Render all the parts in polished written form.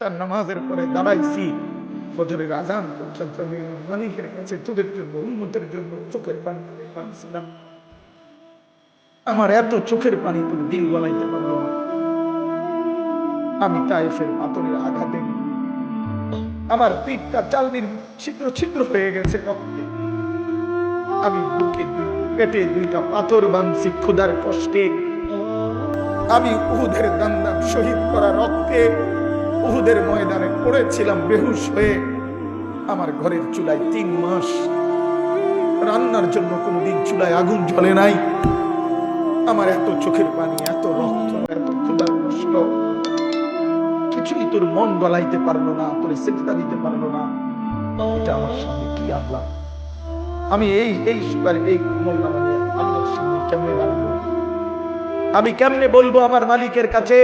তার নামাজের পরে দাঁড়াইছি, ফজরের আজান পর্যন্ত আমি মালিকের কাছে তোদের জন্য, উম্মতের জন্য চোখের পানি পাচ্ছিলাম। আমার এত চোখের পানি তুমি দিল গলাইতে পারলো না। আমি তাইফের পাথরের আঘাতে আমার পিঠটা চালনির ছিদ্র ছিদ্র হয়ে গেছে রক্তে। আমি বুকে পেটে দুইটা পাথর বাঁধছি ক্ষুধার কষ্টে। আমি উহুদের দান্দান শহীদ করা রক্তে উহুদের ময়দানে পড়েছিলাম বেহুশ হয়ে। আমার ঘরের চুলায় 3 মাস রান্নার জন্য কোনোদিন চুলায় আগুন জ্বলে নাই। আমার এত চোখের পানি, এত রক্ত, এত ক্ষুধার কষ্ট, কিছুই তোর মন গলাইতে পারলো না, তোর সিজদা দিতে পারলো না। এটা আমার সামনে কি আল্লাহ? আমি এই মোল্লামা নিয়ে আল্লাহর সামনে কেমনে রাখবো? আমি কেমনে বলবো আমার মালিকের কাছে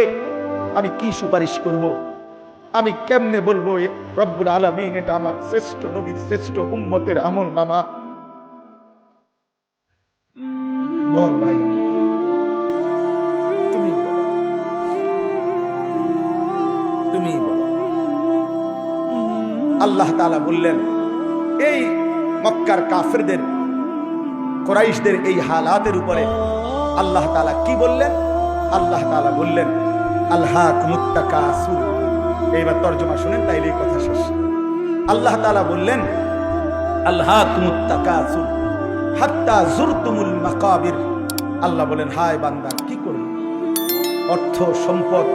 আমি কি সুপারিশ করব? আমি কেমনে বলবো রব্বুল আলামিন এটা আমার শ্রেষ্ঠ নবীর শ্রেষ্ঠ উম্মতের আমলনামা? বল ভাই, তুমি বলো, তুমি বলো। আল্লাহ তাআলা বললেন, এই মক্কার কাফেরদের, কুরাইশদের এই হালাতের উপরে আল্লাহ তাআলা কি বললেন? আল্লাহ তাআলা বললেন, আলহাকুমুত তাকাসুর। এইবার তরজমা শুনেন, তাইলে এই কথা শেষ। আল্লাহ তাআলা বললেন, আলহাকুমুত তাকাসুর হাত্তা যুরতুমুল মাকাবির। আল্লাহ বলেন, হায় বান্দা, কি করবে? অর্থ সম্পদ,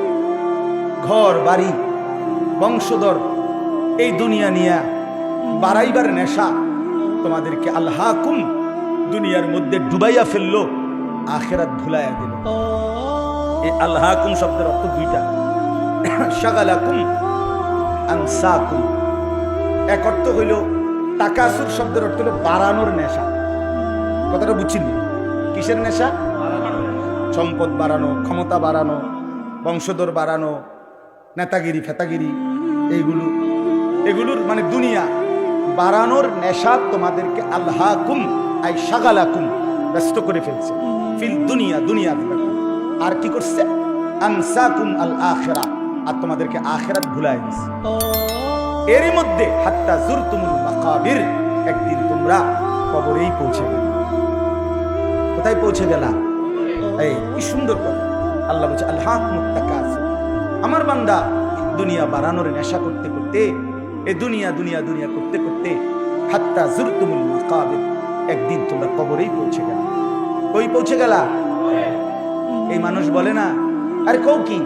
ঘর বাড়ি, বংশধর, এই দুনিয়া নিয়ে বাড়াইবার নেশা তোমাদেরকে আলহাকুম, দুনিয়ার মধ্যে ডুবাইয়া ফেললো, আখিরাত ভুলাইয়া দিল। এই আলহাকুম শব্দের অর্থ দুইটা। শাগালাকুম, আনসাকুম। এক অর্থ হইল তাকাসুর শব্দের অর্থ হলো বাড়ানোর নেশা। কথাটা বুঝছেন? কিসের নেশা? সম্পদ বাড়ানো, ক্ষমতা বাড়ানো, বংশধর বাড়ানো, নেতাগিরি ফেতাগিরি, এগুলোর মানে দুনিয়া বাড়ানোর নেশা তোমাদেরকে আলহাকুম আই শাগালাকুম ব্যস্ত করে ফেলছে। ফিল দুনিয়া, দুনিয়া। আর কি করছে? আনসাকুম আল আখিরা, আর তোমাদেরকে আখিরাত ভুলায় দিছে। এরই মধ্যে হাত্তা যুরতুমুল মাকাবির, একদিন তোমরা কবরেই পৌঁছে গেলে। কোথায় পৌঁছে গেলা? এই কি সুন্দর কথা! আল্লাহ বলছে, আলহাকুমুত তাকাসুর। আমার বান্দা দুনিয়া বাড়ানোর নেশা করতে করতে, এই দুনিয়া দুনিয়া দুনিয়া করতে করতে হাত্তা যুরতুমুল মাকাবির, একদিন তোমরা কবরেই পৌঁছে গেলা। কই পৌঁছে গেলা? এই মানুষ বলে না, আরে কও কি,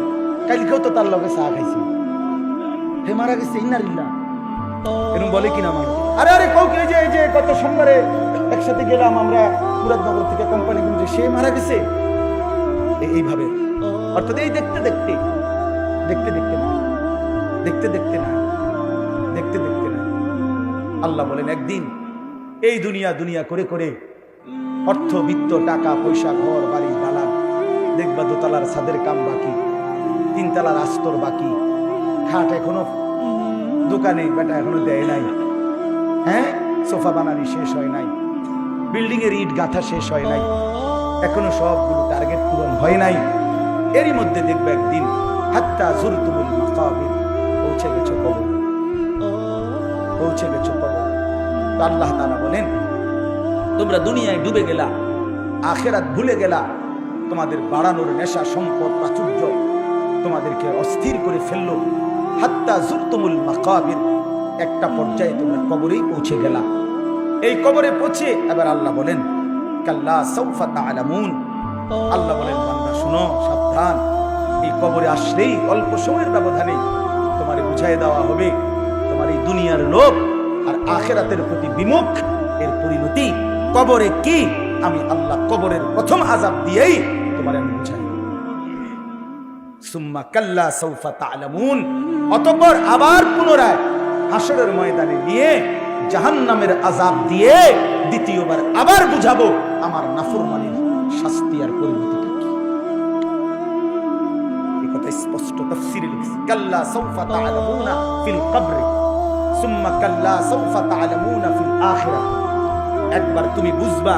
কালকেও তো তার লগে চা খাইছি, হে মারা গেছে, ইন্নালিল্লাহ, এরকম বলে কিনা মানুষ? আরে আরে কও কি, এই যে গত সোমবারে একসাথে গেলাম আমরা মুরাদনগর থেকে কোম্পানিগঞ্জে, সে মারা গেছে। এইভাবে অর্থাৎ এই দেখতে দেখতে দেখতে দেখতে না, দেখতে দেখতে না, দেখতে দেখতে না। আল্লাহ বলেন, একদিন এই দুনিয়া দুনিয়া করে করে অর্থ বিত্ত, টাকা পয়সা, ঘর বাড়ি, দালান, দেখবা দোতলার ছাদের কাম বাকি, 3 তলার আস্তর বাকি, খাট এখনো দোকানে বেটা এখনো দেয় নাই, হ্যাঁ, সোফা বানানি শেষ হয় নাই, বিল্ডিং এর ইট গাঁথা শেষ হয় নাই, এখনো সবগুলো টার্গেট পূরণ হয় নাই। এরই মধ্যে দেখবে একদিন হাত্তা যুরতুমুল মাকাবির, পৌঁছে গেছো কবর, পৌঁছে গেছো কবর। তো আল্লাহ তাআলা বলেন, তোমরা দুনিয়ায় ডুবে গেলা, আখিরাত ভুলে গেলা, তোমাদের বাড়ানোর নেশা, সম্পদ, প্রাচুর্য তোমাদেরকে অস্থির করে ফেললো। হাত্তা যুরতুমুল মাকাবির, একটা পর্যায়ে তোমরা কবরেই পৌঁছে গেলা। এই কবরে পৌঁছে এবার আল্লাহ বলেন, কাল্লা সাউফা তা'লামুন। আল্লাহ বলেন, বান্দা শুনো, সাবধান, এই কবরে আসলেই অল্প সময়ের ব্যবধানে তোমারে বুঝাই দেওয়া হবে তোমার এই দুনিয়ার লোভ আর আখিরাতের প্রতি বিমুখ এর পরিণতি কবরে কি। আমি আল্লাহ কবরের প্রথম আযাব দিয়েই তোমারে আমি বুঝাই। সুম্মা কাল্লা সাউফা তা'লামুন, অতঃপর আবার পুনরায় হাসরের ময়দানে নিয়ে জাহান্নামের আযাব দিয়ে দ্বিতীয়বার আবার বুঝাবো আমার নাফরমানির শাস্তি আর পরিণতিটা কি। এই কথা স্পষ্ট তাফসীরে লিখছে, কাল্লা সাউফা তা'লামুনা ফিল কবরি সুম্মা কাল্লা সাউফা তা'লামুনা ফিল আখিরাহ। একবার তুমি বুঝবা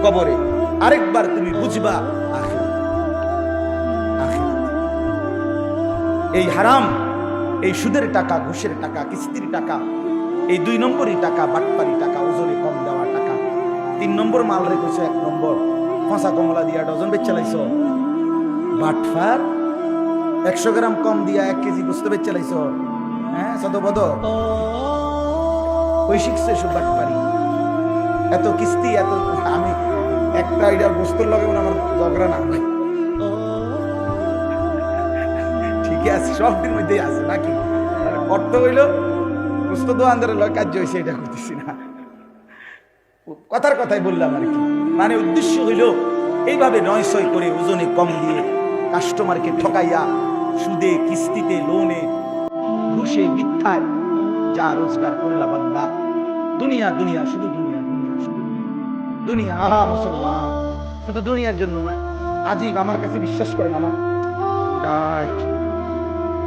কবরে, আরেকবার তুমি বুঝবা আখিরাতে। এই হারাম এই সুদের টাকা, ঘুষের টাকা, কিস্তির টাকা, এই 2 নম্বরই টাকা, বাটপারি টাকা, ওজনে কম দেওয়া টাকা। 3 নম্বর মাল রেখেছো, 1 নম্বর ফাঁসা কমলা দিয়া ডজন বেচ চালাইছো। বাটফার 100 গ্রাম কম দিয়া 1 কেজি বুঝতে বেচ চালাইছো। হ্যাঁ, সদবদ ওই শিখছে সব বাটপারি। এত কিস্তি, এত আমি একটা এটার বস্তুর লগে আমার ঝগড়া না ভাই, ঠিক আছে, সব দিন মধ্যেই আছে নাকি। অর্থ হইল বস্তু দোয়ানদারের লগে কাজ হয়েছে, এটা করতেছি না, কথার কথাই বললাম আর কি। মানে উদ্দেশ্য হইল এইভাবে 900 করে ওজনে কম দিয়ে কাস্টমারকে ঠকাইয়া সুদে, কিস্তিতে, লোনে, ঘুষে, মিথ্যায় যা রোজগার করলা বান্দা, দুনিয়া দুনিয়া, শুধু দুনিয়া দুনিয়া, শুধু দুনিয়া। আহা মুসলমান, শুধু দুনিয়ার জন্য না। আজীব আমার কাছে বিশ্বাস করেন আমার